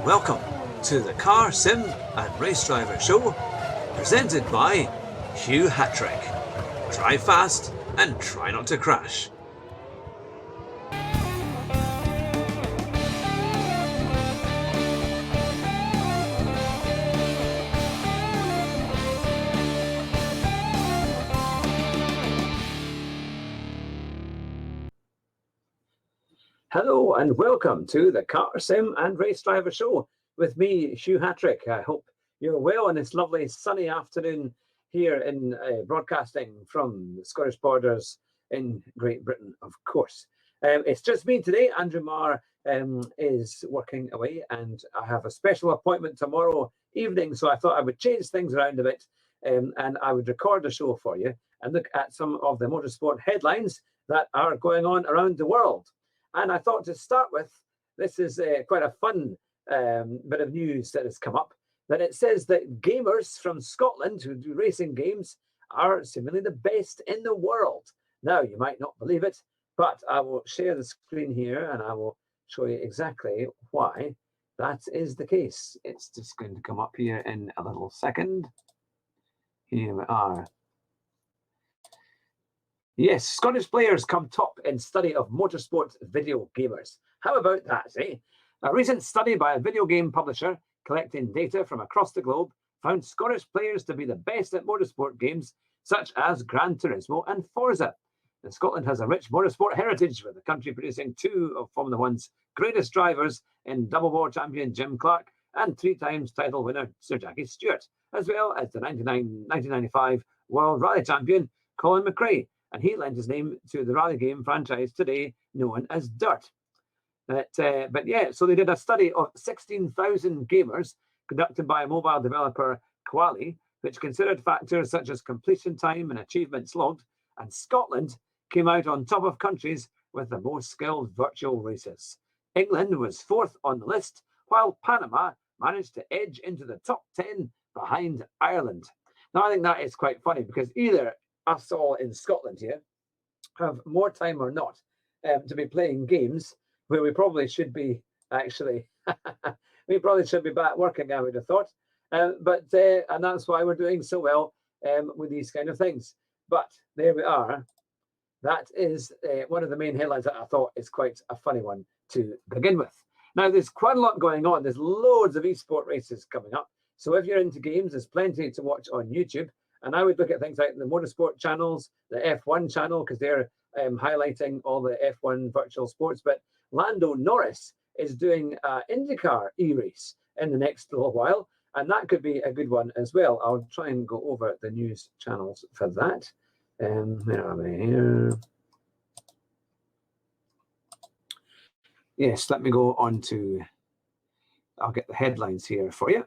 Welcome to the Car Sim and Race Driver Show, presented by Hugh Hattrick. Drive fast and try not to crash. Hello and welcome to the Car Sim and Race Driver Show with me, Hugh Hattrick. I hope you're well on this lovely sunny afternoon here in broadcasting from the Scottish borders in Great Britain, of course. It's just me today. Andrew Marr is working away and I have a special appointment tomorrow evening, so I thought I would change things around a bit and I would record a show for you and look at some of the motorsport headlines that are going on around the world. And I thought to start with, this is quite a fun bit of news that has come up, that it says that gamers from Scotland who do racing games are seemingly the best in the world. Now, you might not believe it, but I will share the screen here and I will show you exactly why that is the case. It's just going to come up here in a little second. Here we are. Yes, Scottish players come top in study of motorsport video gamers. How about that, eh? A recent study by a video game publisher collecting data from across the globe found Scottish players to be the best at motorsport games such as Gran Turismo and Forza. And Scotland has a rich motorsport heritage, with the country producing two of Formula One's greatest drivers in double world champion Jim Clark and three times title winner Sir Jackie Stewart, as well as the 1995 World Rally champion Colin McRae. And he lent his name to the rally game franchise today known as Dirt. But yeah, so they did a study of 16,000 gamers conducted by a mobile developer, Quali, which considered factors such as completion time and achievements logged, and Scotland came out on top of countries with the most skilled virtual racers. England was fourth on the list, while Panama managed to edge into the top 10 behind Ireland. Now, I think that is quite funny because either us all in Scotland here have more time or not to be playing games where we probably should be actually we probably should be back working, I would have thought, but and that's why we're doing so well with these kind of things. But there we are. That is one of the main headlines that I thought is quite a funny one to begin with. Now, there's quite a lot going on. There's loads of esport races coming up, so if you're into games, there's plenty to watch on YouTube. And I would look at things like the Motorsport channels, the F1 channel, because they're highlighting all the F1 virtual sports. But Lando Norris is doing IndyCar e-race in the next little while, and that could be a good one as well. I'll try and go over the news channels for that. Where are we here? Yes, let me go on to, I'll get the headlines here for you.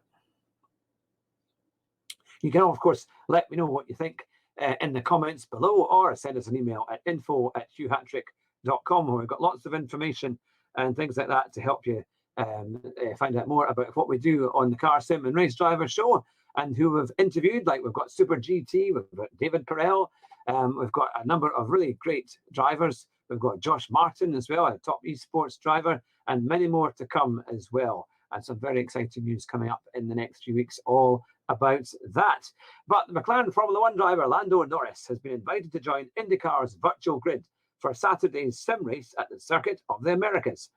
You can, of course, let me know what you think in the comments below, or send us an email at info@hughhattrick.com, where we've got lots of information and things like that to help you find out more about what we do on the Car Sim and Race Driver Show, and who we've interviewed. Like, we've got Super GT, we've got David Carell, we've got a number of really great drivers. We've got Josh Martin as well, a top esports driver, and many more to come as well. And some very exciting news coming up in the next few weeks, all about that. But the McLaren Formula One driver Lando Norris has been invited to join IndyCar's virtual grid for Saturday's sim race at the Circuit of the Americas.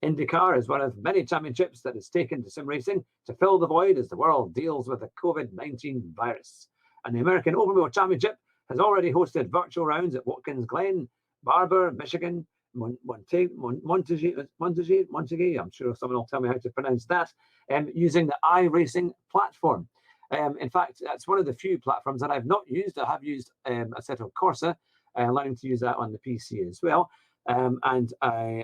IndyCar is one of many championships that has taken to sim racing to fill the void as the world deals with the COVID-19 virus. And the American Open Wheel Championship has already hosted virtual rounds at Watkins Glen, Barber, Michigan, Montague, I'm sure someone will tell me how to pronounce that, using the iRacing platform. In fact, that's one of the few platforms that I've not used. I have used Assetto Corsa, learning to use that on the PC as well. And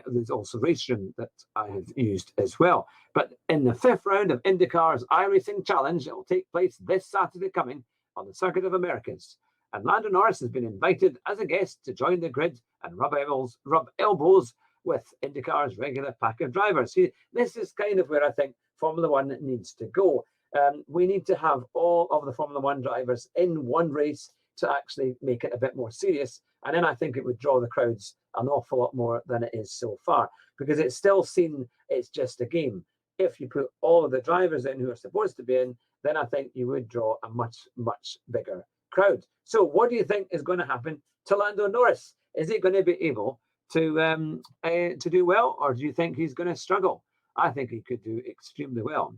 there's also RaceRoom that I have used as well. But in the fifth round of IndyCar's iRacing Challenge, it will take place this Saturday coming on the Circuit of Americas. And Lando Norris has been invited as a guest to join the grid and rub elbows with IndyCar's regular pack of drivers. See, this is kind of where I think Formula One needs to go. We need to have all of the Formula One drivers in one race to actually make it a bit more serious. And then I think it would draw the crowds an awful lot more than it is so far, because it's still seen it's just a game. if you put all of the drivers in who are supposed to be in, then I think you would draw a much, much bigger crowd. So what do you think is going to happen to Lando Norris? Is he going to be able to do well, or do you think he's going to struggle? I think he could do extremely well.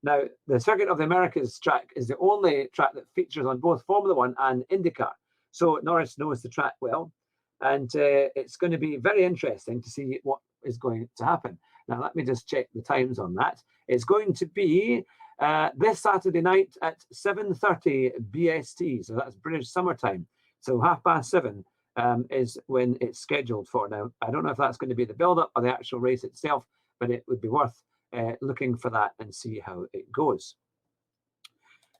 Now, the Circuit of the Americas track is the only track that features on both Formula One and IndyCar. So Norris knows the track well, and it's going to be very interesting to see what is going to happen. Now, let me just check the times on that. It's going to be this Saturday night at 7:30 BST, so that's British summertime. So 7:30 is when it's scheduled for. Now, I don't know if that's going to be the build-up or the actual race itself, but it would be worth looking for that and see how it goes.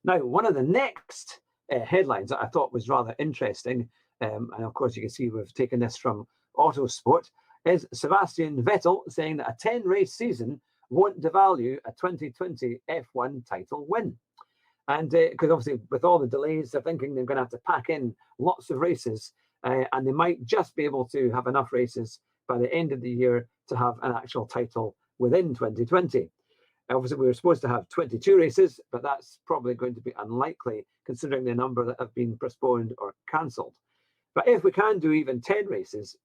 Now, one of the next headlines that I thought was rather interesting, and of course you can see we've taken this from Autosport, is Sebastian Vettel saying that a 10-race season won't devalue a 2020 F1 title win. And because obviously with all the delays, they're thinking they're going to have to pack in lots of races, and they might just be able to have enough races by the end of the year to have an actual title within 2020. Obviously, we were supposed to have 22 races, but that's probably going to be unlikely considering the number that have been postponed or cancelled. But if we can do even 10 races,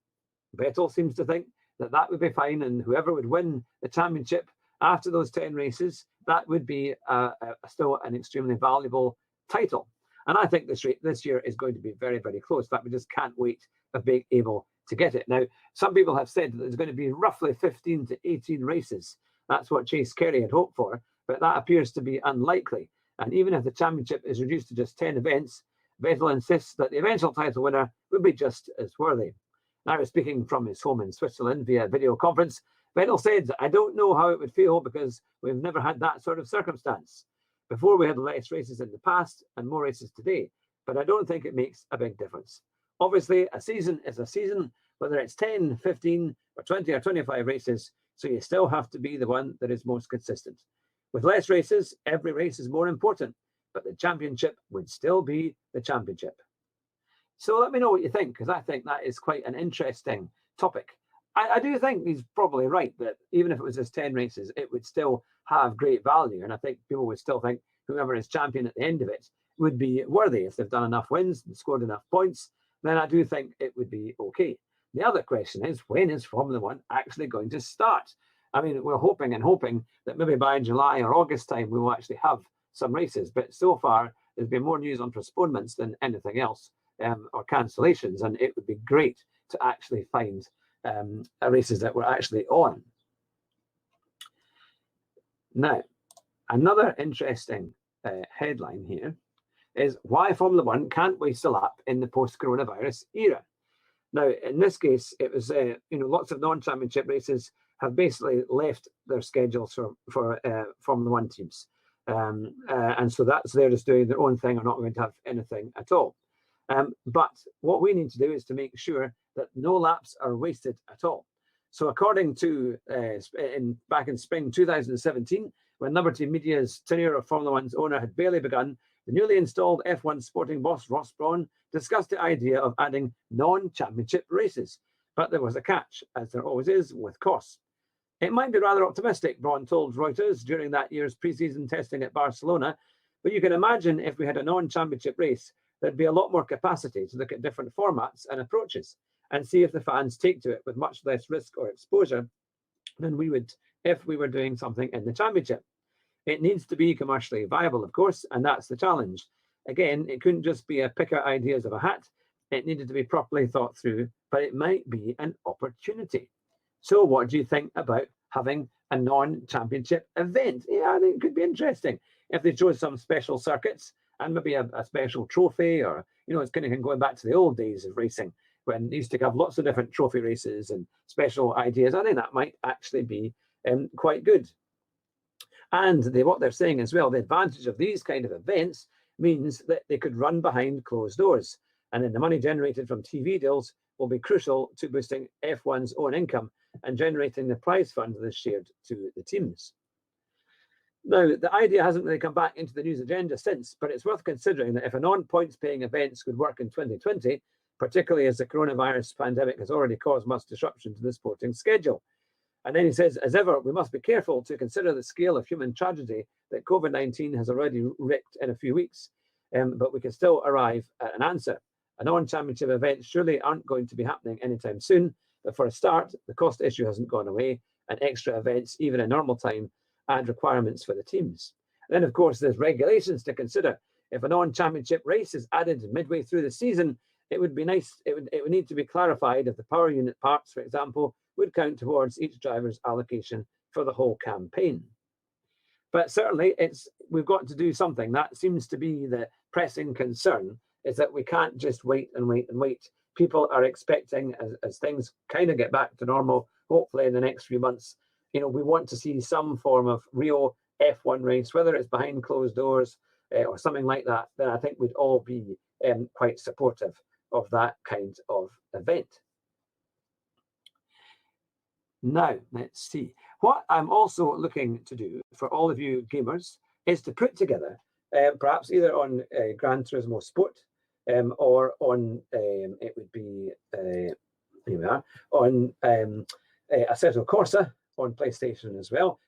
Vettel seems to think that that would be fine, and whoever would win the championship after those 10 races, that would be still an extremely valuable title. And I think this year is going to be very, very close. In fact, we just can't wait of being able to get it. Now, some people have said that there's going to be roughly 15 to 18 races. That's what Chase Carey had hoped for, but that appears to be unlikely. And even if the championship is reduced to just 10 events, Vettel insists that the eventual title winner would be just as worthy. Now, speaking from his home in Switzerland via video conference, Vettel said, "I don't know how it would feel because we've never had that sort of circumstance. Before we had less races in the past and more races today, but I don't think it makes a big difference. Obviously, a season is a season, whether it's 10, 15, or 20 or 25 races, so you still have to be the one that is most consistent. With less races, every race is more important, but the championship would still be the championship." So let me know what you think, because I think that is quite an interesting topic. I do think he's probably right that even if it was just 10 races, it would still have great value. And I think people would still think whoever is champion at the end of it would be worthy. If they've done enough wins and scored enough points, then I do think it would be okay. The other question is, when is Formula One actually going to start? I mean, we're hoping and hoping that maybe by July or August time, we will actually have some races. But so far, there's been more news on postponements than anything else, or cancellations. And it would be great to actually find races that were actually on. Now, another interesting headline here is why Formula One can't waste a lap in the post-coronavirus era. Now, in this case, it was lots of non-championship races have basically left their schedules for Formula One teams, and so they're just doing their own thing or not going to have anything at all. But what we need to do is to make sure that no laps are wasted at all. So according to back in spring 2017, when Liberty Media's tenure of Formula One's owner had barely begun, the newly installed F1 sporting boss Ross Brawn discussed the idea of adding non-championship races. But there was a catch, as there always is with costs. It might be rather optimistic, Brawn told Reuters during that year's pre-season testing at Barcelona, but you can imagine if we had a non-championship race, there'd be a lot more capacity to look at different formats and approaches and see if the fans take to it with much less risk or exposure than we would if we were doing something in the championship. It needs to be commercially viable, of course, and that's the challenge. Again, it couldn't just be a pick out ideas of a hat. It needed to be properly thought through, but it might be an opportunity. So what do you think about having a non-championship event? Yeah, I think it could be interesting. If they chose some special circuits and maybe a special trophy, or, it's kind of going back to the old days of racing when they used to have lots of different trophy races and special ideas. I think that might actually be quite good. And what they're saying as well, the advantage of these kind of events means that they could run behind closed doors. And then the money generated from TV deals will be crucial to boosting F1's own income and generating the prize fund that is shared to the teams. Now, the idea hasn't really come back into the news agenda since, but it's worth considering that if a non-points paying events could work in 2020, particularly as the coronavirus pandemic has already caused much disruption to the sporting schedule. And then he says, as ever, we must be careful to consider the scale of human tragedy that COVID-19 has already wreaked in a few weeks, but we can still arrive at an answer. A non-championship event surely aren't going to be happening anytime soon, but for a start, the cost issue hasn't gone away, and extra events, even in normal time, add requirements for the teams. And then, of course, there's regulations to consider. If a non-championship race is added midway through the season, it would be nice, it would need to be clarified if the power unit parts, for example, would count towards each driver's allocation for the whole campaign. But certainly we've got to do something. That seems to be the pressing concern, is that we can't just wait and wait and wait. People are expecting, as things kind of get back to normal, hopefully in the next few months, we want to see some form of real F1 race, whether it's behind closed doors or something like that. Then I think we'd all be quite supportive of that kind of event. Now, let's see. What I'm also looking to do for all of you gamers is to put together, perhaps either on Gran Turismo Sport or on, it would be, here we are, on Assetto Corsa on PlayStation as well,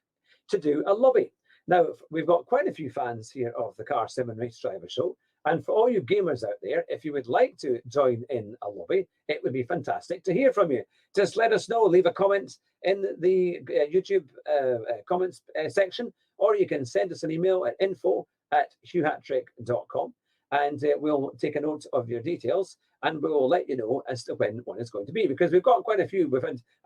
to do a lobby. Now, we've got quite a few fans here of the Car 7 Race Driver Show. And for all you gamers out there, if you would like to join in a lobby, it would be fantastic to hear from you. Just let us know, leave a comment in the YouTube comments section, or you can send us an email at info@hughhattrick.com, and we'll take a note of your details, and we will let you know as to when one is going to be, because we've got quite a few.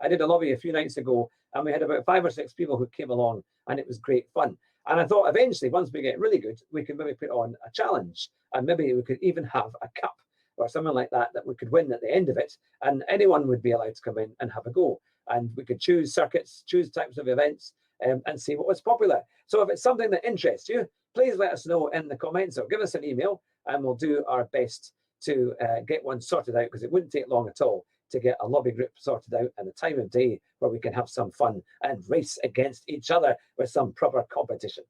I did a lobby a few nights ago, and we had about 5 or 6 people who came along, and it was great fun. And I thought eventually, once we get really good, we can maybe put on a challenge, and maybe we could even have a cup or something like that we could win at the end of it, and anyone would be allowed to come in and have a go. And we could choose circuits, choose types of events, and see what was popular. So if it's something that interests you, please let us know in the comments or give us an email, and we'll do our best to get one sorted out, because it wouldn't take long at all to get a lobby group sorted out and a time of day where we can have some fun and race against each other with some proper competition.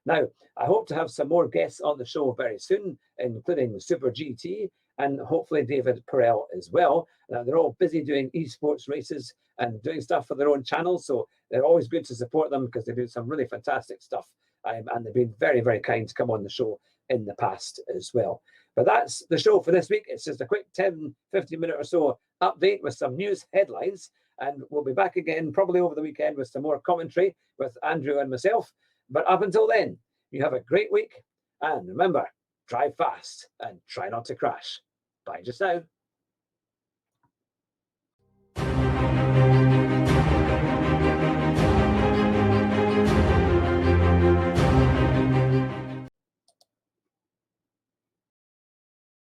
Now, I hope to have some more guests on the show very soon, including Super GT and hopefully David Perel as well. Now, they're all busy doing esports races and doing stuff for their own channels, so they're always good to support them because they do some really fantastic stuff. And they've been very, very kind to come on the show in the past as well. But that's the show for this week. It's just a quick 10, 15 minute or so update with some news headlines. And we'll be back again probably over the weekend with some more commentary with Andrew and myself. But up until then, you have a great week. And remember, drive fast and try not to crash. Bye just now.